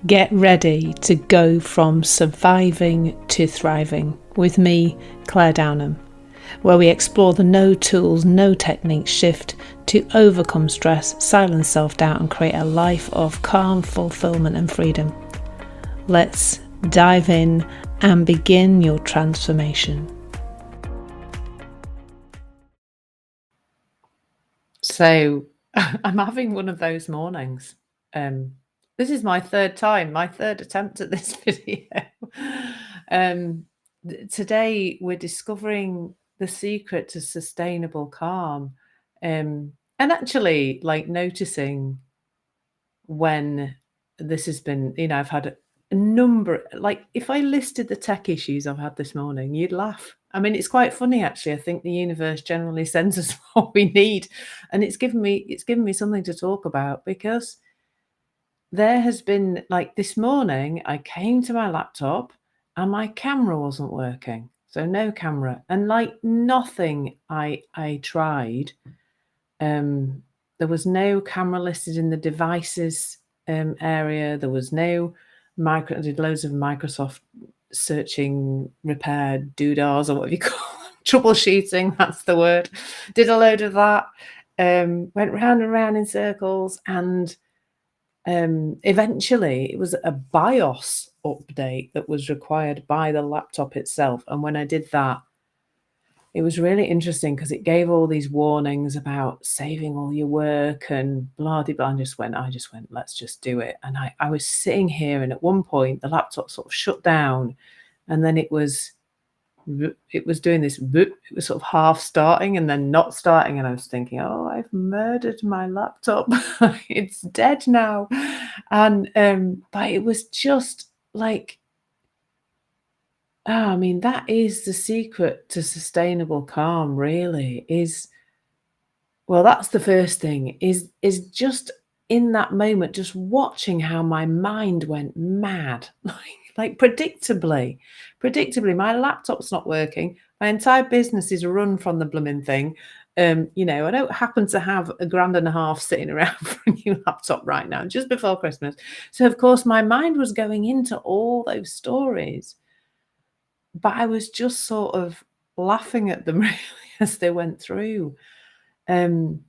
Get ready to go from surviving to thriving with me, Clare Downham, where we explore the no tools, no techniques shift to overcome stress, silence self-doubt and create a life of calm, fulfillment and freedom. Let's dive in and begin your transformation. So I'm having one of those mornings. This is my third attempt at this video. Today we're discovering the secret to sustainable calm, and actually like noticing when this has been, I've had a number, like if I listed the tech issues I've had this morning, you'd laugh. I mean, it's quite funny actually. I think the universe generally sends us what we need, and it's given me something to talk about because there has been like this morning I came to my laptop and my camera wasn't working. So no camera, and like nothing I tried, there was no camera listed in the devices area. There was no I did loads of Microsoft searching, repair, doodahs, or whatever you call them, troubleshooting, that's the word. Did a load of that, went round and round in circles, and eventually it was a BIOS update that was required by the laptop itself. And when I did that, it was really interesting because it gave all these warnings about saving all your work and blah de blah. And I just went, let's just do it. And I was sitting here, and at one point the laptop sort of shut down, and then it was doing this, it was sort of half starting and then not starting. And I was thinking, oh, I've murdered my laptop. It's dead now. And but it was just like, I mean, that is the secret to sustainable calm, really, well, that's the first thing, is just in that moment, just watching how my mind went mad. Like predictably, my laptop's not working. My entire business is run from the blooming thing. I don't happen to have $1.5 grand sitting around for a new laptop right now, just before Christmas. So of course my mind was going into all those stories, but I was just sort of laughing at them really as they went through. Um,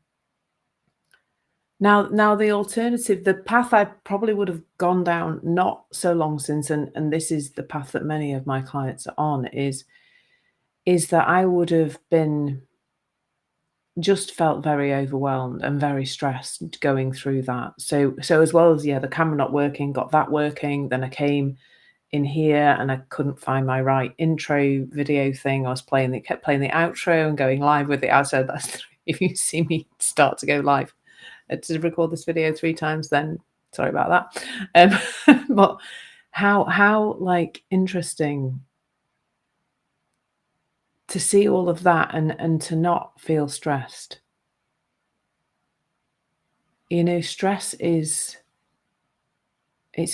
now the alternative, the path I probably would have gone down not so long since, and this is the path that many of my clients are on, is that I would have been just felt very overwhelmed and very stressed going through that. So as well as, the camera not working, got that working, then I came in here and I couldn't find my right intro video thing. I was kept playing the outro and going live with the outro. That's if you see me start to go live to record this video 3 times, then sorry about that. But how like interesting to see all of that and to not feel stressed. Stress it's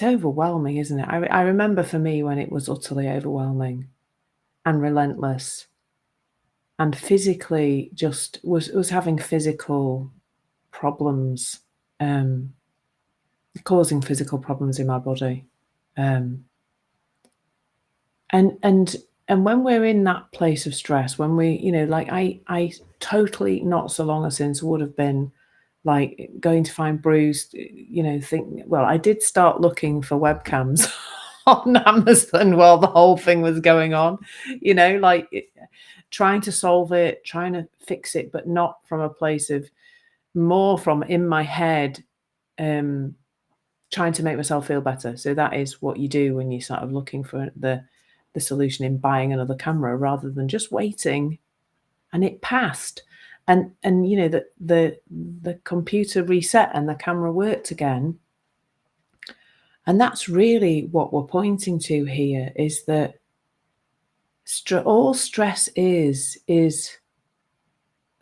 overwhelming, isn't it? I remember for me when it was utterly overwhelming and relentless, and physically just was having physical problems, causing physical problems in my body. And when we're in that place of stress, when we, like I totally not so long since would have been like going to find Bruce, I did start looking for webcams on Amazon while the whole thing was going on, trying to solve it, trying to fix it, but not from a place of, more from in my head, trying to make myself feel better. So that is what you do when you sort of looking for the solution in buying another camera rather than just waiting. And it passed. And the computer reset and the camera worked again. And that's really what we're pointing to here, is that all stress is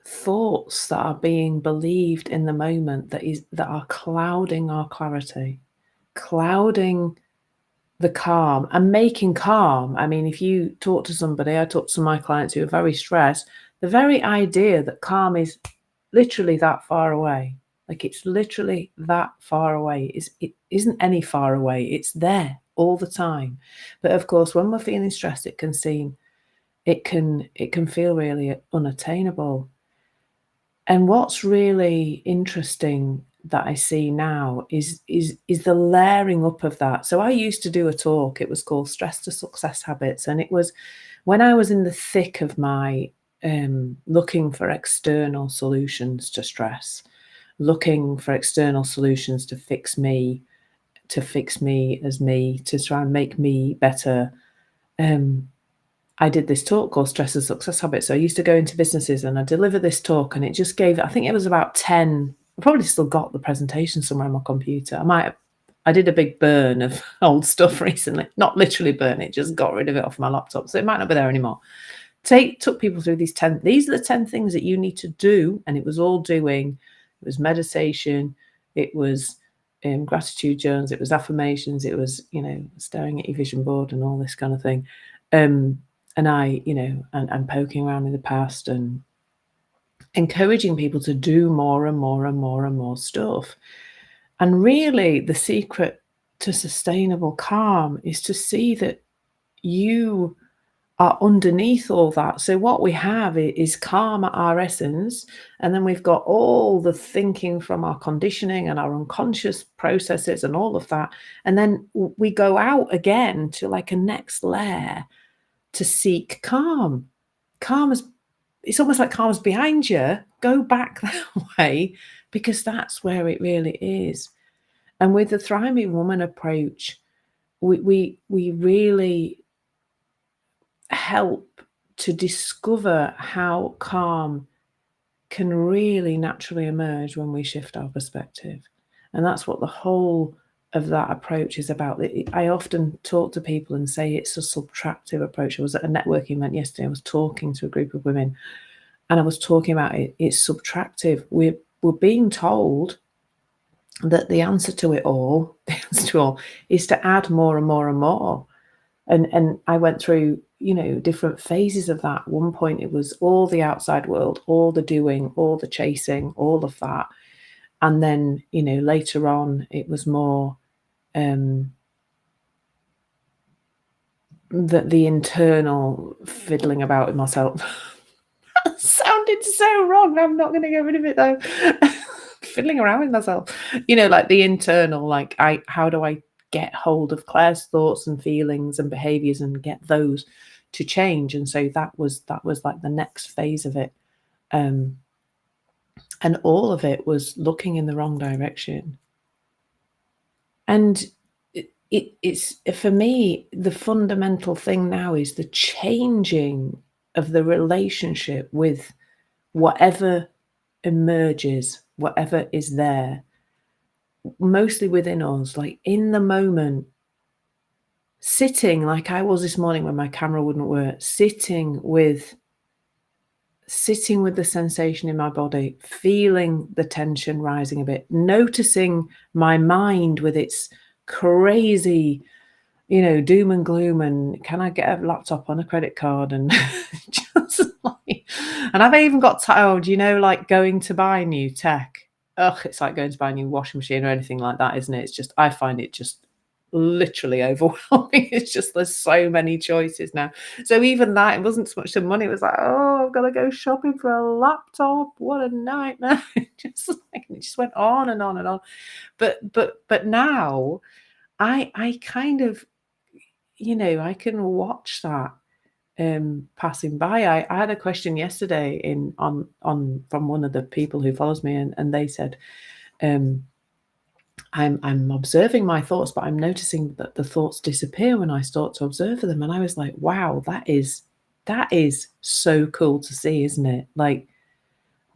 thoughts that are being believed in the moment that are clouding our clarity, clouding the calm and making calm. I mean, if you talk to somebody, I talk to some of my clients who are very stressed, the very idea that calm is literally that far away. Like, it's literally that far away. It isn't any far away. It's there all the time. But of course, when we're feeling stressed, it can feel really unattainable. And what's really interesting that I see now is the layering up of that. So I used to do a talk, it was called Stress to Success Habits, and it was when I was in the thick of my, looking for external solutions to stress, looking for external solutions to fix me as me, to try and make me better. Um, I did this talk called Stress and Success Habits. So I used to go into businesses and I deliver this talk, and it just gave, I think it was about 10. I probably still got the presentation somewhere on my computer. I did a big burn of old stuff recently. Not literally burn it, just got rid of it off my laptop. So it might not be there anymore. Took people through these are the 10 things that you need to do. And it was all doing, it was meditation, it was gratitude journals, it was affirmations, it was, staring at your vision board and all this kind of thing. Um, and and poking around in the past and encouraging people to do more and more and more and more stuff. And really, the secret to sustainable calm is to see that you are underneath all that. So what we have is calm at our essence, and then we've got all the thinking from our conditioning and our unconscious processes and all of that. And then we go out again to like a next layer to seek calm. Calm is It's almost like calm's behind you. Go back that way because that's where it really is. And with the Thriving Woman approach, we really help to discover how calm can really naturally emerge when we shift our perspective. And that's what the whole of that approach is about. I often talk to people and say it's a subtractive approach. I was at a networking event yesterday. I was talking to a group of women and I was talking about it. It's subtractive. We're being told that the answer to it all, is to add more and more and more. And I went through, different phases of that. At one point, it was all the outside world, all the doing, all the chasing, all of that. And then, later on, it was more the internal fiddling about with myself. Sounded so wrong. I'm not going to get rid of it though. Fiddling around with myself, like the internal, like how do I get hold of Claire's thoughts and feelings and behaviors and get those to change? And so that was like the next phase of it. And all of it was looking in the wrong direction. And it's for me, the fundamental thing now is the changing of the relationship with whatever emerges, whatever is there, mostly within us, like in the moment, sitting like I was this morning when my camera wouldn't work, sitting with the sensation in my body, feeling the tension rising a bit, noticing my mind with its crazy, doom and gloom and can I get a laptop on a credit card and just like, and I've even got told, like going to buy new tech. Ugh, it's like going to buy a new washing machine or anything like that, isn't it? It's just, I find it just literally overwhelming. It's just, there's so many choices now. So even that, it wasn't so much the money. It was like, oh, I've got to go shopping for a laptop. What a nightmare. It just went on and on and on. But now I kind of, I can watch that passing by. I had a question yesterday on from one of the people who follows me, and they said, um, I'm observing my thoughts, but I'm noticing that the thoughts disappear when I start to observe them. And I was like, wow, that is so cool to see, isn't it? Like,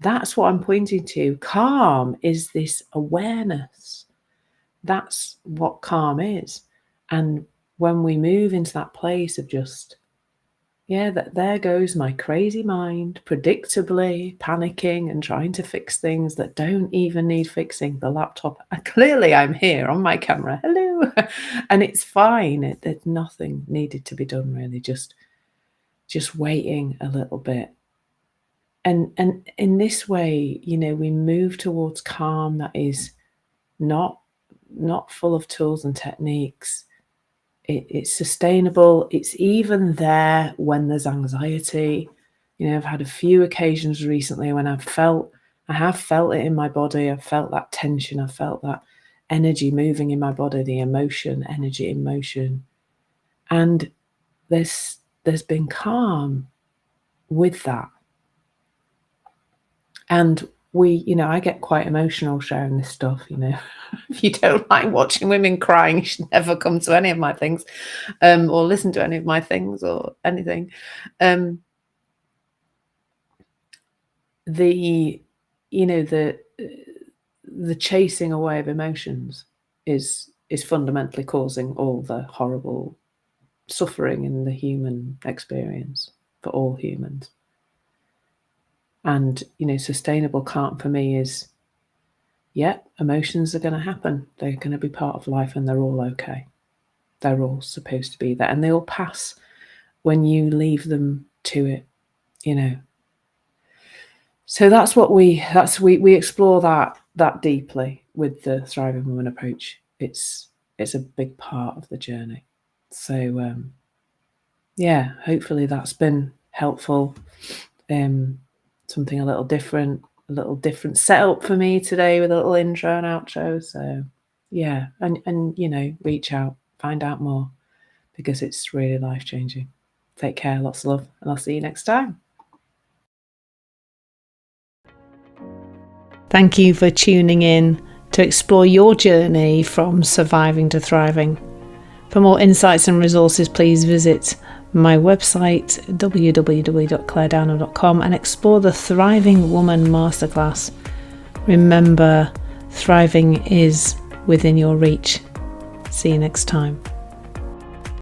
that's what I'm pointing to. Calm is this awareness. That's what calm is. And when we move into that place of just, yeah, that there goes my crazy mind, predictably panicking and trying to fix things that don't even need fixing. The laptop, clearly I'm here on my camera. Hello. And it's fine. There's nothing needed to be done really. Just waiting a little bit. And in this way, we move towards calm that is not full of tools and techniques. It's sustainable. It's even there when there's anxiety. I've had a few occasions recently when I have felt it in my body. I've felt that tension. I've felt that energy moving in my body, the emotion, energy in motion. And there's been calm with that. And I get quite emotional sharing this stuff, If you don't like watching women crying, you should never come to any of my things, or listen to any of my things or anything. The chasing away of emotions is fundamentally causing all the horrible suffering in the human experience for all humans. And sustainable calm for me is, emotions are going to happen. They're going to be part of life, and they're all okay. They're all supposed to be there, and they all pass when you leave them to it. So that's what we explore that deeply with the Thriving Woman approach. It's a big part of the journey. So hopefully that's been helpful. Something a little different setup for me today with a little intro and outro. So and reach out, find out more, because it's really life-changing. Take care, lots of love, and I'll see you next time. Thank you for tuning in to explore your journey from surviving to thriving. For more insights and resources, please visit my website www.claredownham.com and explore the Thriving Woman Masterclass. Remember, thriving is within your reach. See you next time.